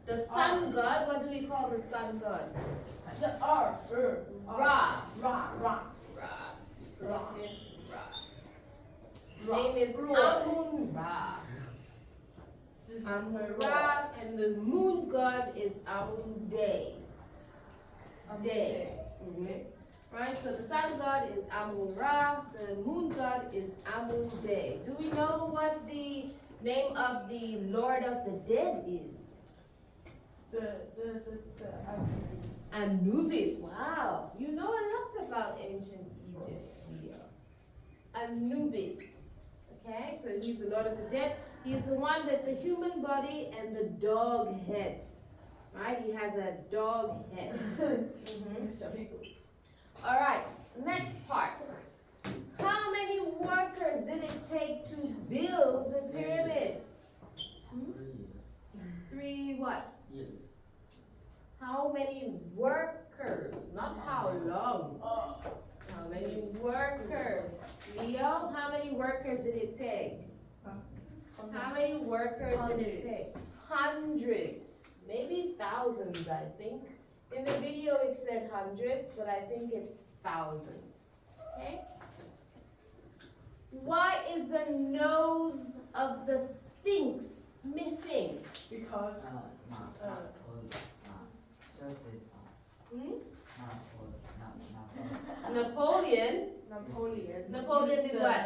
The sun god, what do we call the sun god? The Ra. Ra. His name is Amun-Ra. Amun-Ra, and the moon god is Amun-Day. Right, so the sun god is Amun-Ra, the moon god is Amun-Day. Do we know what the name of the Lord of the Dead is? Anubis. Wow, you know a lot about ancient Egypt, Leo. Anubis. Okay, so he's the Lord of the Dead. He's the one with the human body and the dog head. Right? He has a dog head. All right, next part. How many workers did it take to build the pyramid? 3 what? Years. How many workers? Not how long. How many workers? Leo, how many workers did it take? How many workers did it take? Hundreds. Maybe thousands, I think. In the video it said hundreds, but I think it's thousands. Okay? Why is the nose of the Sphinx missing? Because Napoleon did what?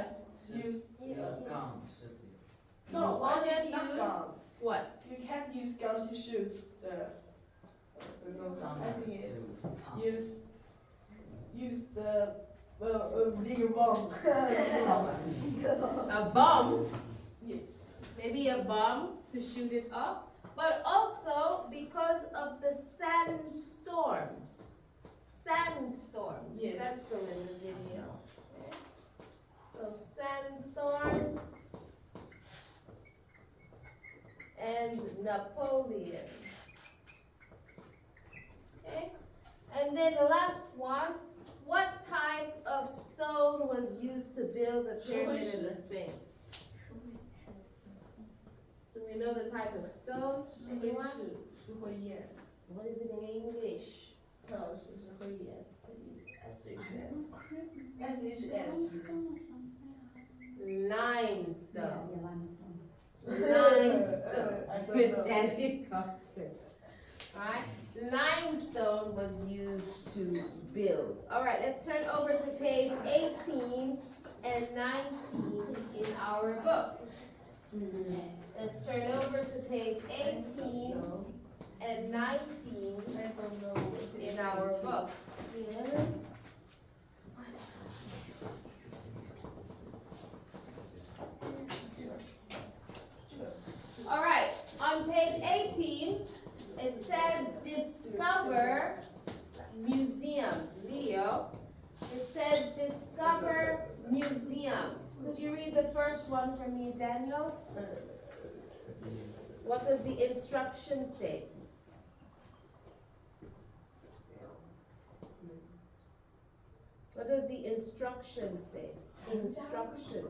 Napoleon used what? You can't use gun to shoot the I think it's use the bigger bomb. A bomb? Yes. Maybe a bomb to shoot it up, but also because of the sandstorms. Sandstorms. Yes. That's still in the video. Okay. So sandstorms and Napoleon. Okay. And then the last one. What type of stone was used to build the pyramid and the Sphinx? Do we know the type of stone? Anyone? What is it in English? Limestone. Limestone. Miss Andy Right? Limestone was used to build. All right, let's turn over to page 18 and 19 in our book. Let's turn over to page 18 and 19 in our book. All right, on page 18, it says discover museums. Leo, it says discover museums. Could you read the first one for me, Daniel? What does the instruction say? What does the instruction say? Instruction.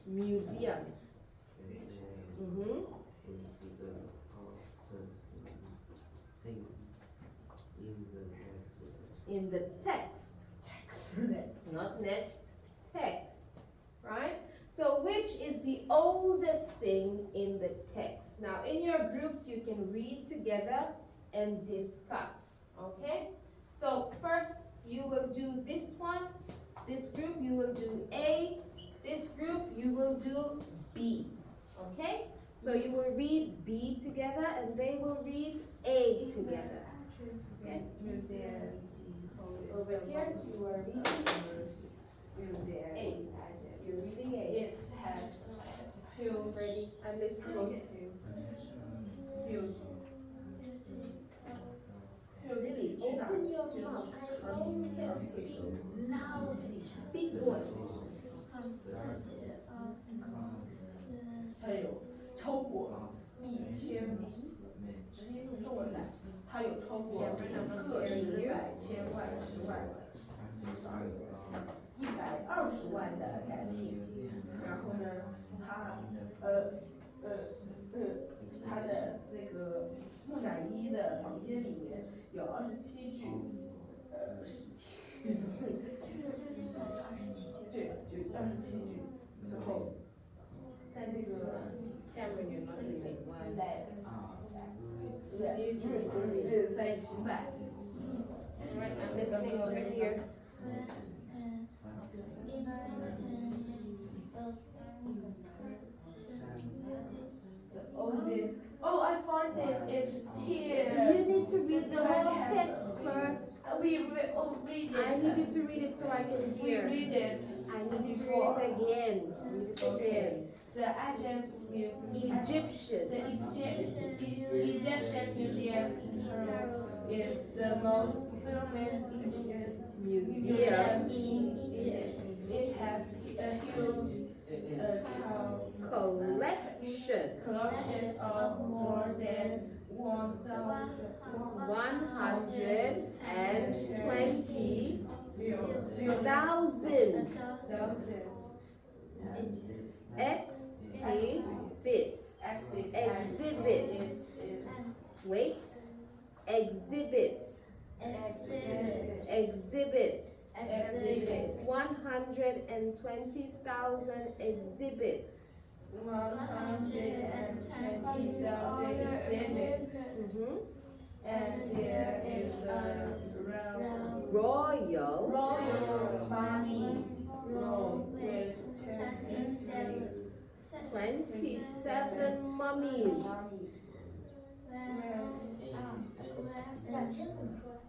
Museums. In the text. Not next. Text. Right? So which is the oldest thing in the text? Now in your groups you can read together and discuss. Okay? So first you will do this one. This group you will do A. This group you will do B. Okay? So you will read B together and they will read A together. Okay? Over here you are reading A. You're reading A. It has huge. Ready? I'm listening. Huge. Really, open your mouth. I know you can speak loudly. Big voice. 它有超过1000，直接用中文来，它有超过个十百千万10万120万的展品，然后呢，它他的那个木乃伊的房间里面有27具尸体。对，就27具，然后在那个 Cameron, you're not reading. Why? 在石板。Alright, I'm listening over here. The oldest. Oh, I found it. It's here. You need to read the whole text first. We read it. I need you to read it so I can We hear. read it. I need you to read it again. Read it again. The Egyptian. The Egyptian museum in Cairo is the most famous museum in Egypt. It has a huge Collection. of more than 120,000 exhibits. Wait. Exhibits. 120,000 exhibits. 120,000 exhibits. And there is a Royal mummy room with 27 mummies.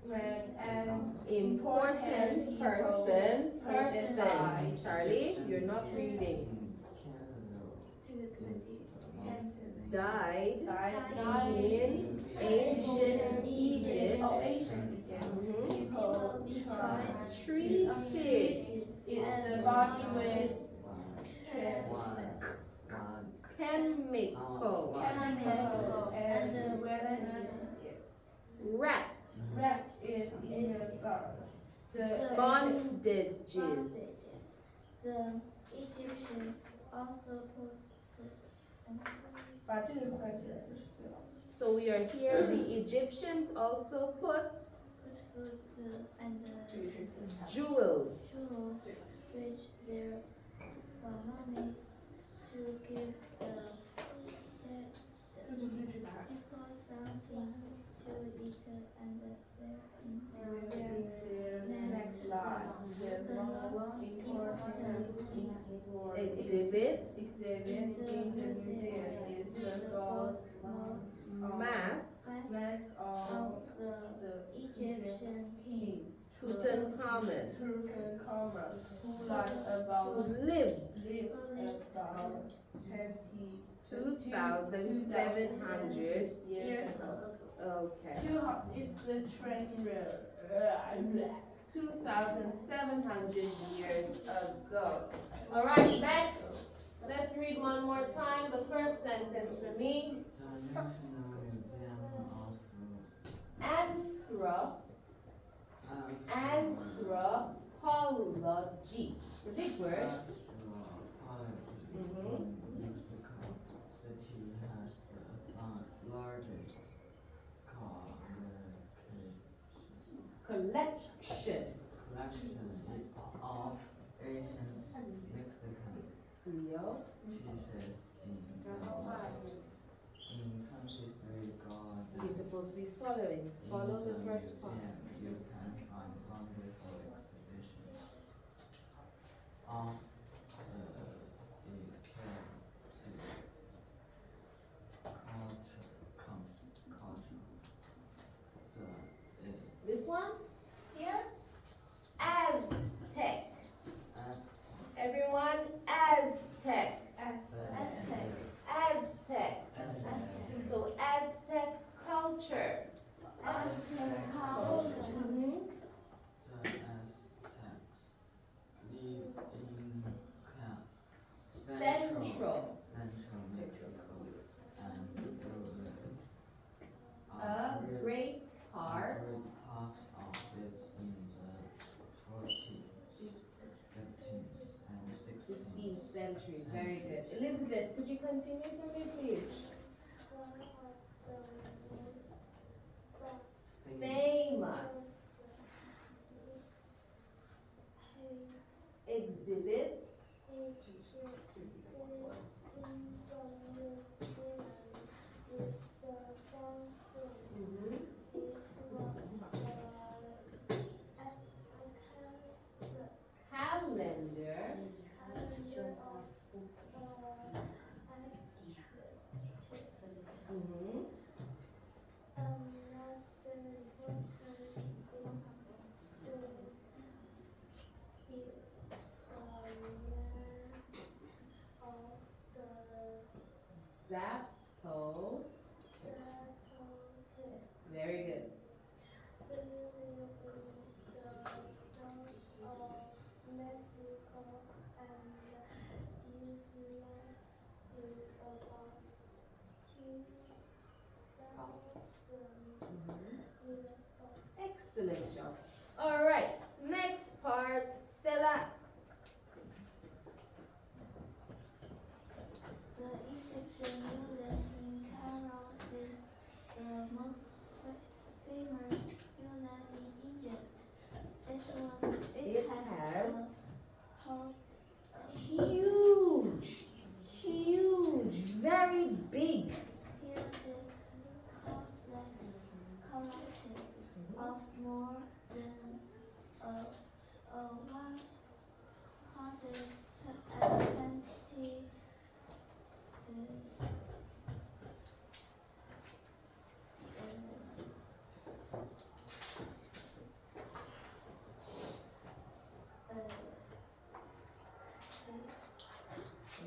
When an Important person. Charlie, you're not reading. Died in ancient Egypt. People Treated the body with chemical. and Wrapped wrapped it in a garb. The bondages. The Egyptians also put food. 把这个关起来就是最好。 So we are here. The Egyptians also put Put food and jewels. jewels which their mummies to give the dead people something to eat and wear in their next life. The most important Exhibit in the museum is the gold mask mask of of the Egyptian king. Tutankhamun, who lived about who lived 2,700 years ago. Okay. Is the train 2,700 years ago. All right, next. Let's read one more time the first sentence for me. Anthropology. It's a big word. City has the largest Collection. collection of ancient Mexican Leo. cheeses in 23 gardens. You're supposed to be following. Follow the first part. You can find wonderful exhibitions of This one here. Aztec. Everyone, Aztec. Aztec. So Aztec culture. Mhm. The Aztecs live in Central. Central Mexico and A great part parts of it in the 14th, 15th, and 16th centuries. Very good. Elizabeth, could you continue for me, please? Famous exhibits. Mhm. Calendar. Mhm. Zappo. Very good. Mhm. Excellent job. All right. Next part, Stella. The Egyptian village in Cairo is the most famous village in Egypt. It has hot, Huge, huge, very big. huge collection of more than 120 uh,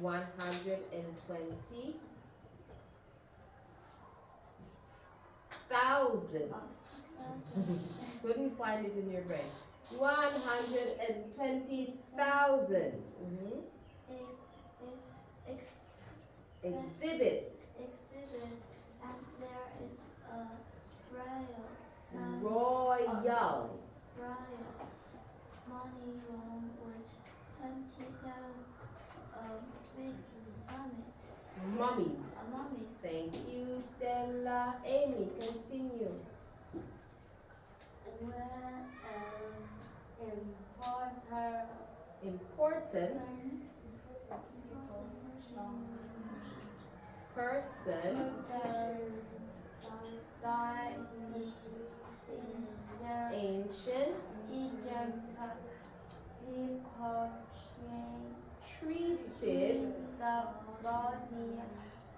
120,000. Couldn't find it in your brain. 120,000. Mhm. Exhibits. And there is a royal Royal. money room with 27 big Mummies. mummies. Thank you, Stella. Amy, continue. Important person ancient treated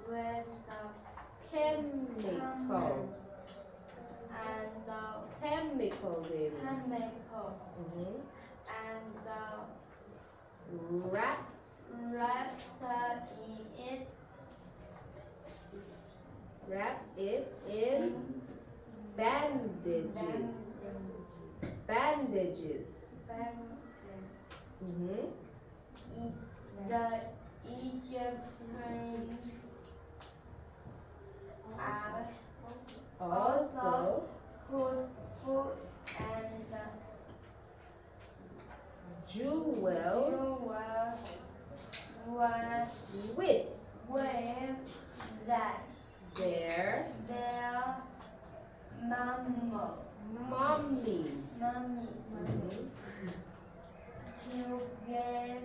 with chemicals. Chemicals, Amy. Mhm. Wrapped it in bandages. Bandages. Mhm. The Egyptians Also could put and jewels were with that their their mummies. mummy Mhm. to give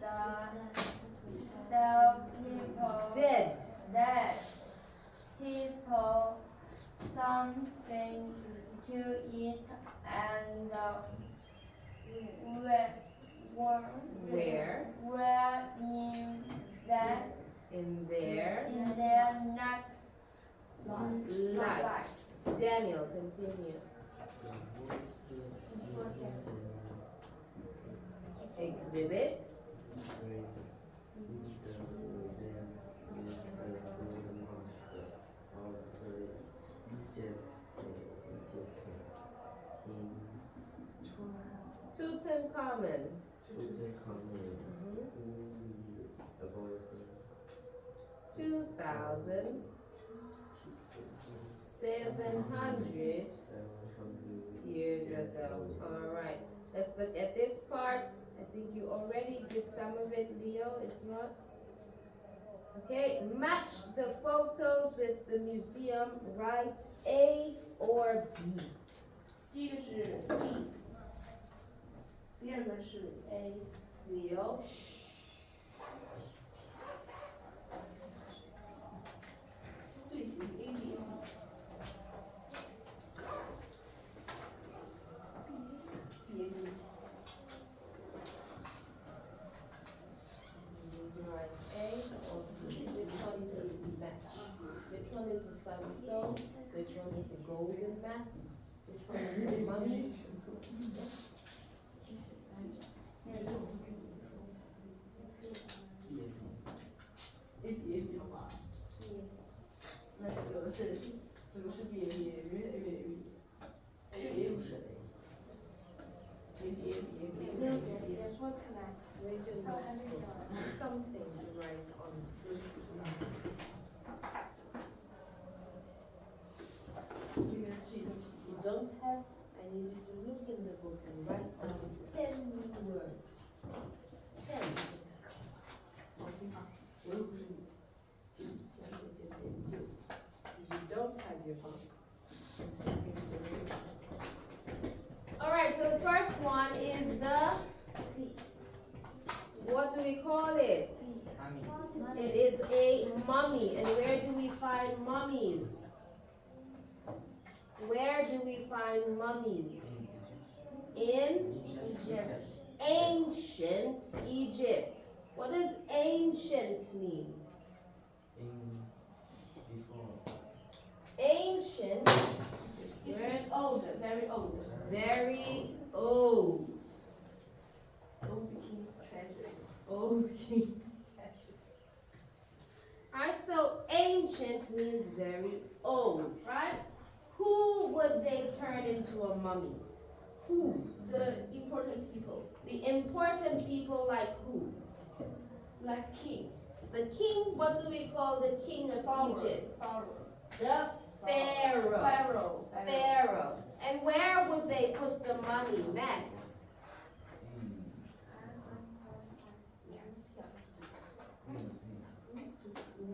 the people Dead. people something to eat and Where in their next life. Daniel, continue. Exhibit Tutankhamun. Mhm. 2,700 years ago. All right. Let's look at this part. I think you already did some of it, Leo, if not. Okay, match the photos with the museum, write A or B. 第一个是 B， 第二个是 A。 Leo. 队形 A B B A B。 You need to write A or B. Which one will you match? Which one is the sunstone? Which one is the golden mask? Which one is the mummy? A B A B 的话，那有的是这个是 B A B A B A B A B A B 不是 A B A B A B A B。 说起来， Where's your notebook? Something to write on. If you don't have, I need you to look in the book and write down 10 words. 10. 我又不是你，You don't have your book. Alright, so the first one is the, what do we call it? Mommy. It is a mummy. And where do we find mummies? Where do we find mummies? In Egypt. ancient Egypt. What does ancient mean? In before. Ancient, very old, very old. very old. Old king's treasures. Old king's treasures. Alright, so ancient means very old, right? Who would they turn into a mummy? Who? The important people, The important people like who? like king, The king, what do we call the king of Egypt? Pharaoh, The pharaoh. Pharaoh, Pharaoh. And where would they put the mummy, Max?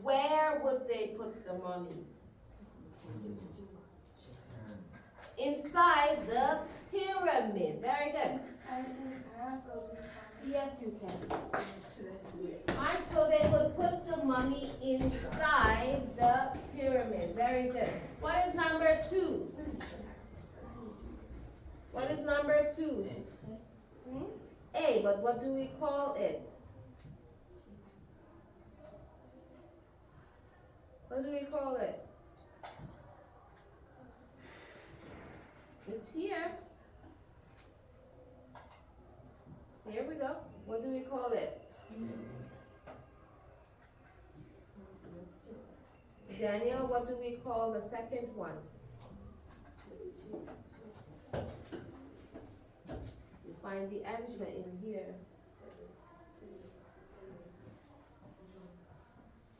Where would they put the mummy? Inside the pyramid. Very good. Yes, you can. Alright, so they would put the mummy inside the pyramid. Very good. What is number 2? What is number 2? A, but what do we call it? What do we call it? It's here. Here we go. What do we call it? Daniel, what do we call the second one? You find the answer in here.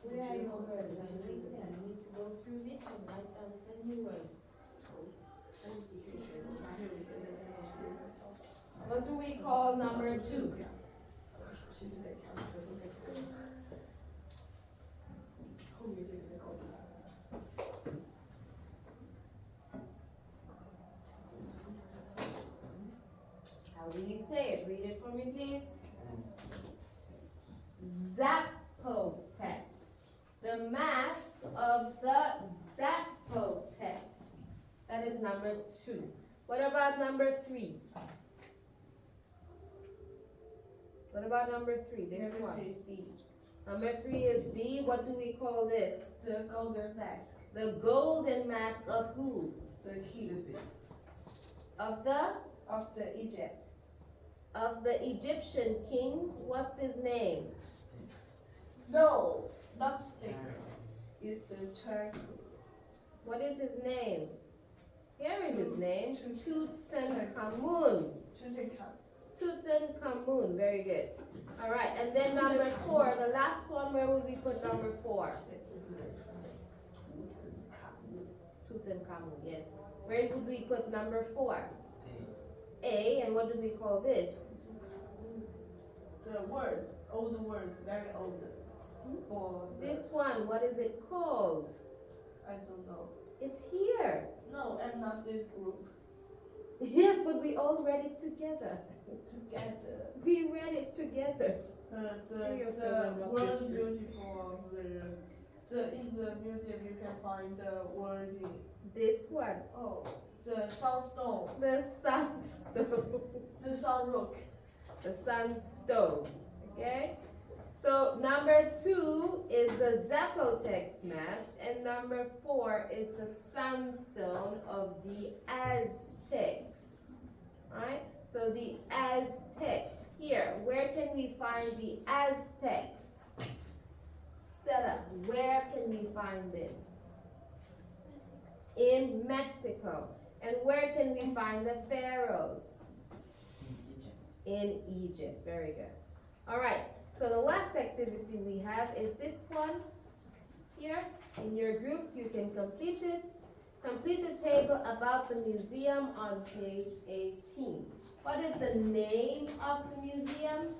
Where are your words? You need to go through this and write down 10 new words. What do we call number 2? How do we say it? Read it for me, please. Zapotex. The mask of the Zapotex. That is number 2. What about number 3? What about number 3? This Number one. 3 is B. Number 3 is B. What do we call this? The golden mask. The golden mask of who? The king Of the Egypt. of the Egyptian king. What's his name? No, not Sphinx. It's the turtle. What is his name? Here is his name. Tutankhamun. Tutankhamun. Very good. All right, and then number 4, the last one. Where would we put number 4? Tutankhamun. Yes. Where would we put number 4? A. And what do we call this? the words, old words, very old. For the, This one, what is it called? I don't know. It's here. No, and not this group. Yes, but we all read it together. Together. We read it together. Three of The them are not world this group. beautiful. In the museum you can find the wording. This one. Oh, the sandstone. The sunstone. The sun rock. The sunstone. Okay? So number 2 is the Zapotec mask, and number 4 is the sandstone of the Aztecs. Right? So the Aztecs. Here, where can we find the Aztecs? Stella, where can we find them? In Mexico. And where can we find the pharaohs? In Egypt. Very good. All right. So the last activity we have is this one here. In your groups, you can complete it. Complete the table about the museum on page 18. What is the name of the museum?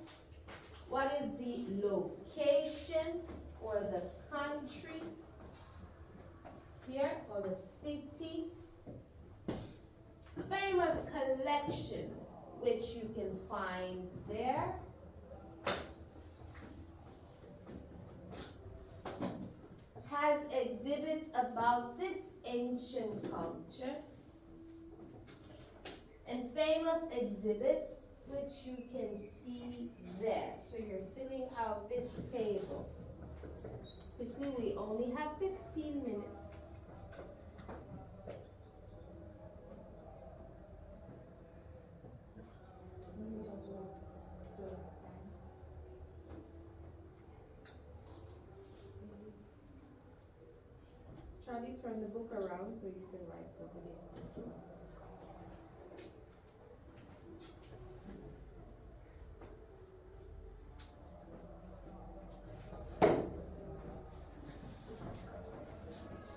What is the location or the country here, or the city? Famous collection, which you can find there. Has exhibits about this ancient culture. And famous exhibits, which you can see there. So you're filling out this table. Quickly, we only have 15 minutes. Charlie, turn the book around so you can write properly.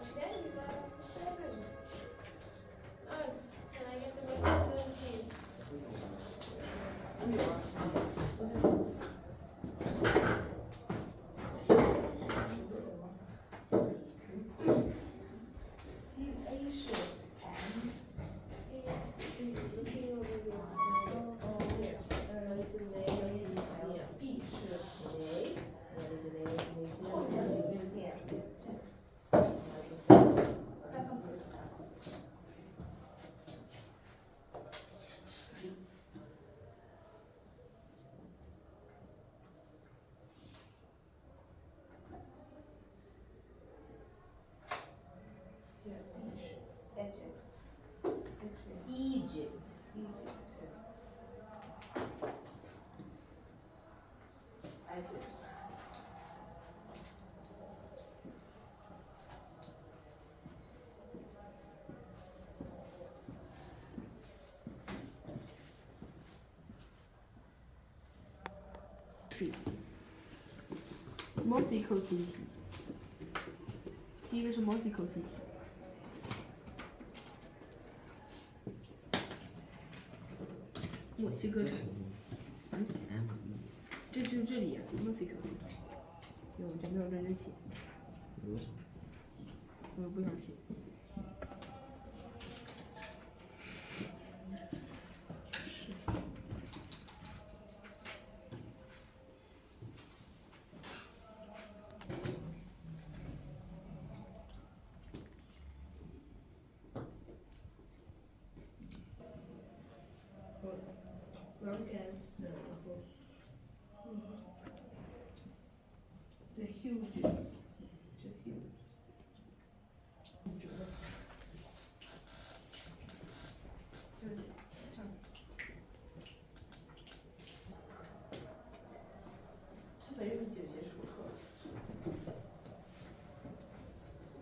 Okay, we got up to 7. Nice. Can I get the rest of them, please? Looking over here. Oh, here. What is the name of the museum? Today. What is the name of the museum? Egypt. Musical City，第一个是 Musical City。墨西哥城，这就这里 Musical City，因为我这没有认真写，我也不想写。The huges, the huge. 4月份就结束课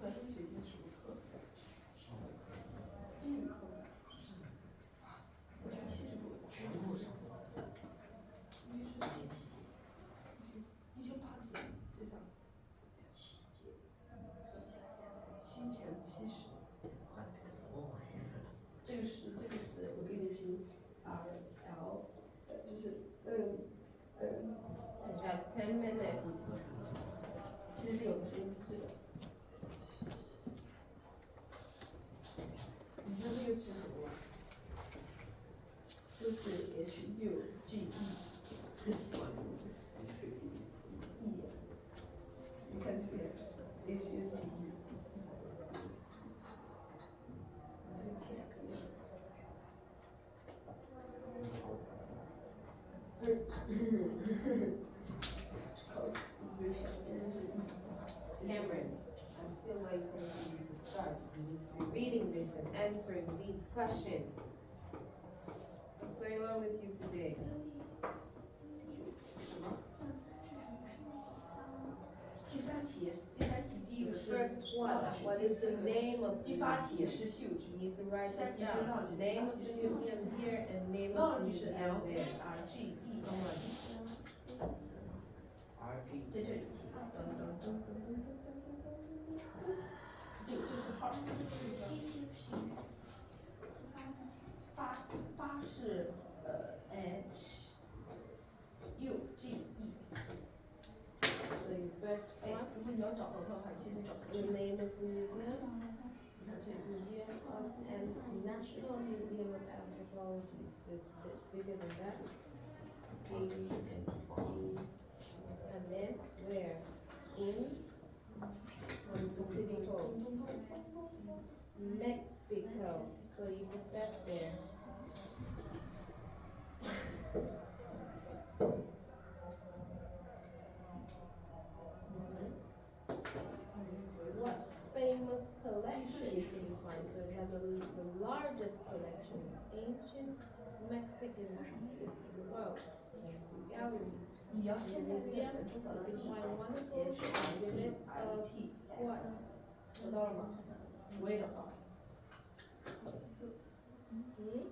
，4月份就结束课，英语课，我去70多，全部上，因为是18组对吧？7乘70，这个是我给你拼 RL，就是10 minutes. 其实这个不是这个，你知道这个是什么吗？就是 HUGE。你看这边 HUGE。Cameron, I'm still waiting for you to start. You need to be reading this and answering these questions. What's going on with you today? 第三题第一 The 个是 first one, what is the name of the 第八题 museum? 是 huge， You need to write it 三题是 down. large， Name of 第 the 八题是 museum here and name of the large 是 museum there. LHRGE。 Come on. RG 在这里，这是号。八是HUGE。 So you first 哎， one, 如果你要找到它的话，你现在找不 the 出。 name of the museum. 你看这里， Museum of and National Museum of Anthropology. So it's bigger than that. And then where? In what is the city called? Mexico. So you put that there. What famous collection can you find? So it has the largest collection of ancient Mexican pieces in the world. There's two galleries. 你要 In 现 the 在这 museum, 本中的 you can find wonderful exhibits of what? 找到了吗？我也找到了。 Hmm?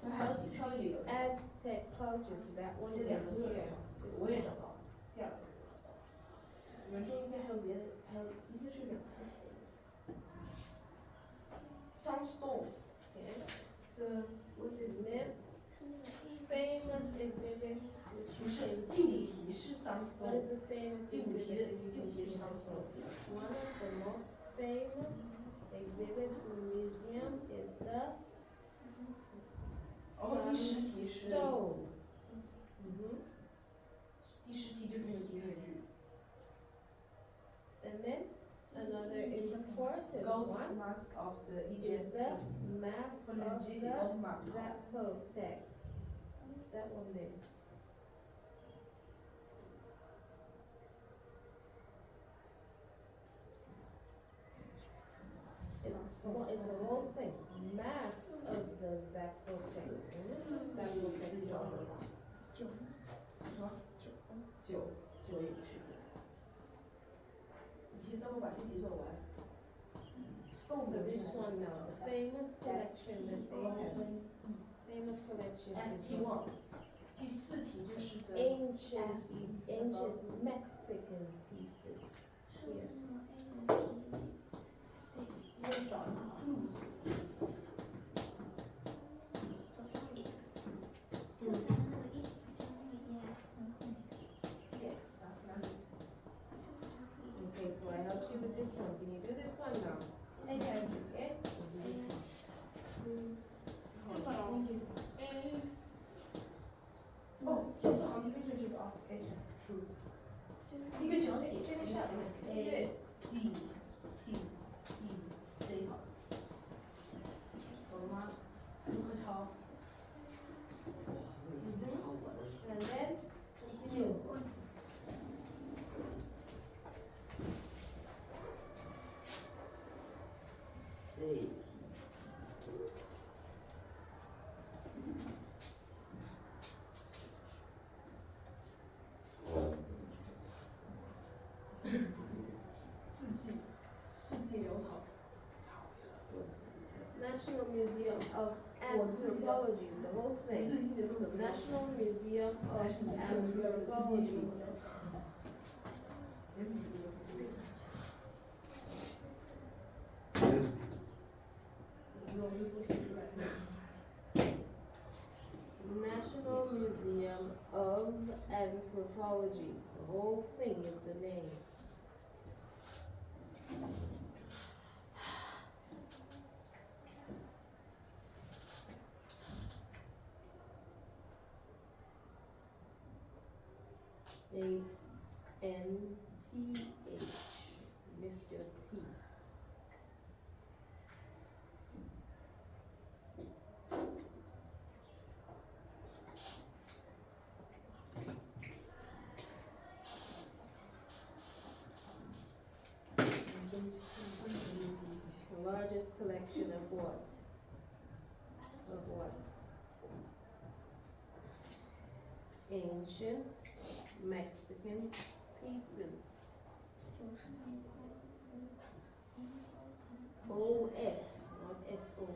那还有几挑的这个， Aztec culture. So that one is here. This 我也 one. 找到了。第二个，你们中应该还有别的，还有应该是两次。Sunstone， Okay. 这 What's his name? Famous exhibits which 不 you 是 can 第五 see. 题是 What Sunstone， is the famous 第五题 exhibit 的 that you 第五 can 题 see 是 in Sunstone。 One of the most famous exhibits in the museum is the 哦，第十题是 stone. Mm-hmm. 第十题就是那个集水句。 And then another important Gold one mask of the is Egypt. the mask of Phonetic the gold mask. Zapotecs. That one there. It's a whole thing. Mask of the Zapotecs. Zapotecs. 九也不是。你先等我把这题做完。 So this one now, the famous collection that they have. Famous collection is ST1，第四题就是 the ancient Mexican pieces. Here. 要找一个 clues。Yes，哪里？ Okay, so I helped you with this one. Can you do this one now? I can. Okay? We'll do this one. 哦，第四行一个就是这个啊，H true。一个整体 Finish up. You can do A it. D T E C 好，懂了吗？如何抄？ And then continue. 这一题 字迹潦草。 National Museum of Anthropology, the whole thing. So National Museum of Anthropology. 老师说写出来。 National Museum of Anthropology. archaeology. The whole thing is the name. A-N-T-H. Missed your T. The largest collection of what? Of what? Ancient Mexican pieces. O-F, not F-O.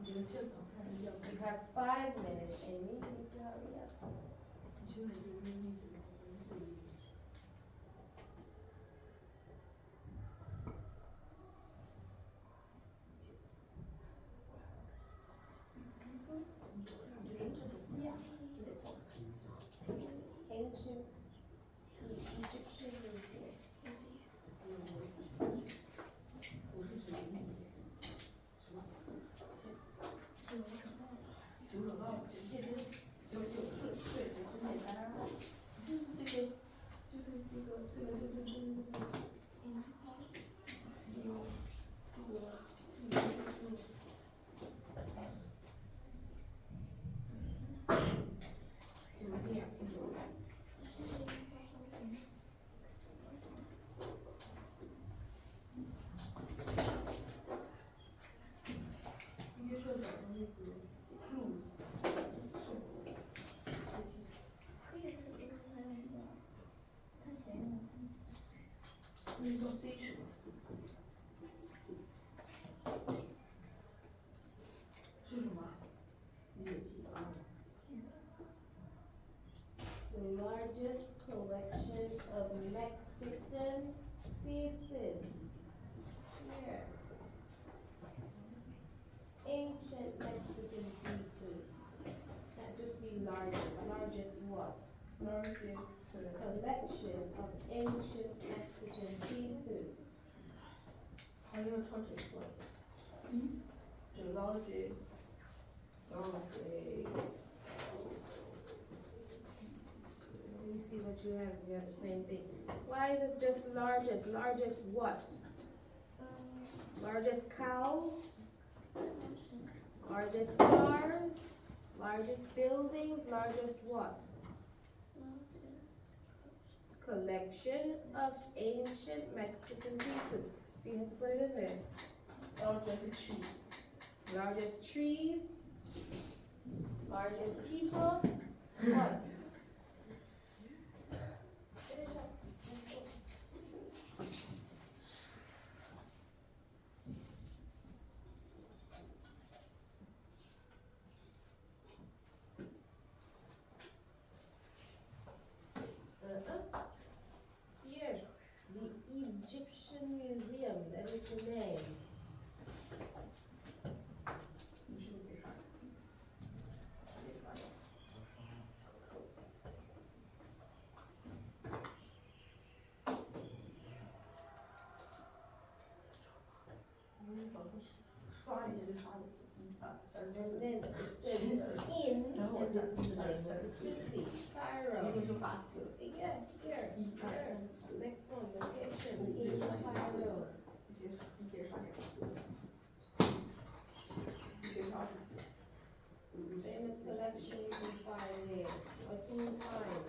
You have 5 minutes, Amy. You need to hurry up. Yeah, this one. Ancient Egyptian Museum. 那叫 C 是吧？是什么？你也记得啊？ The largest collection of Mexican pieces. Here. Ancient Mexican pieces. Can't just be largest. Largest what? Largest Collection of ancient Mexican pieces. 还有一个超级多。The largest of a Let me see what you have. You have the same thing. Why is it just largest? Largest what? Largest cows? Largest cars? Largest buildings? Largest what? Collection of ancient Mexican pieces. So you have to put it in there. largest tree. Largest trees? Largest people? What? Finish up. Let's go. Here, the Egyptian Museum, that is the name. 你是不是给啥？给啥呀？你早上刷一下就刷了1、2、3、And 4。 then it says in, and this is the name of the city, 一 Cairo. 个就8字。 Yeah, here, 1、2、here. 3、4。 Next one, location, in Cairo. 一节啥2次？一节啥2次？ Famous collection you can find here. What can you find?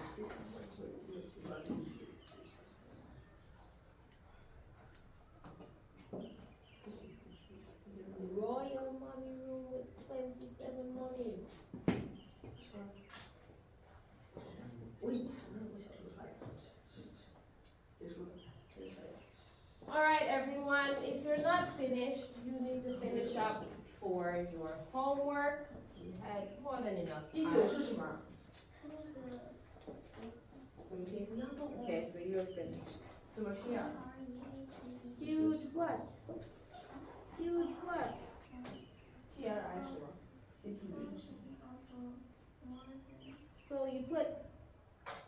Royal mummy room with 27 mummies. 我以前呢，我小时候爱看结束了，这个。 All right, everyone. If you're not finished, you need to finish up for your homework. You had more than enough 第 time. 9是什么？怎么拼？ Okay, so you're finished. 怎么拼啊？ Huge what? Huge what? TRI 是吗？ So you put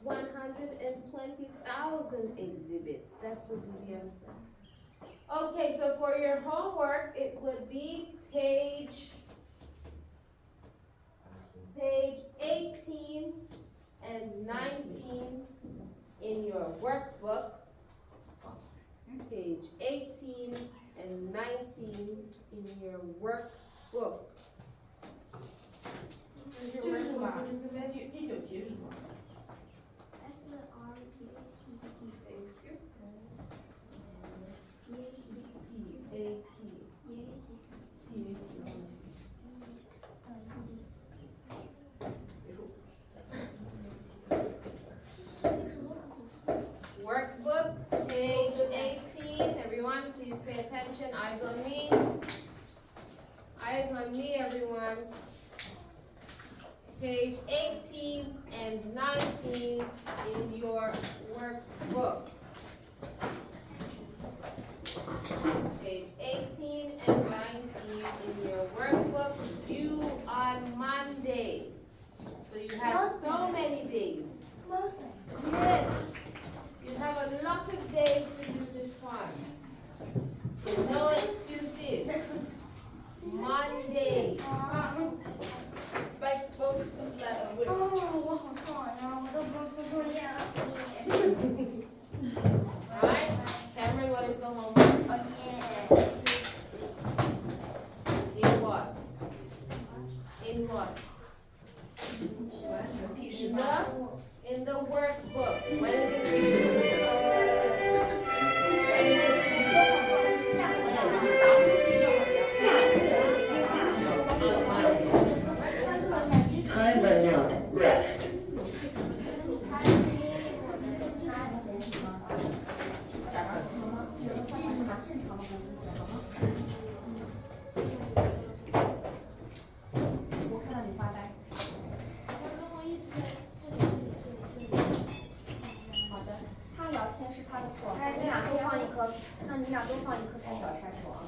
120,000 exhibits. That's what the answer. Okay, so for your homework, it would be page 18 and 19 in your workbook. Page 18 and 19 in your workbook. 这是什么？第9题是什么？ Workbook, page 18. Everyone, please pay attention. Eyes on me. Eyes on me, everyone. Page 18 and 19 in your workbook. Page 18 and 19 in your workbook, due on Monday. So you have so many days. Yes. You have a lot of days to do this one. So no excuses. Monday. Like books that are with. 我好爽呀！我都不用做作业了。 Right? Cameron, what is the homework? In what? In what? In the workbook. When is it due? When is it Time running out. Rest. 他聊天是他的错，那你俩都放一颗开小差球啊。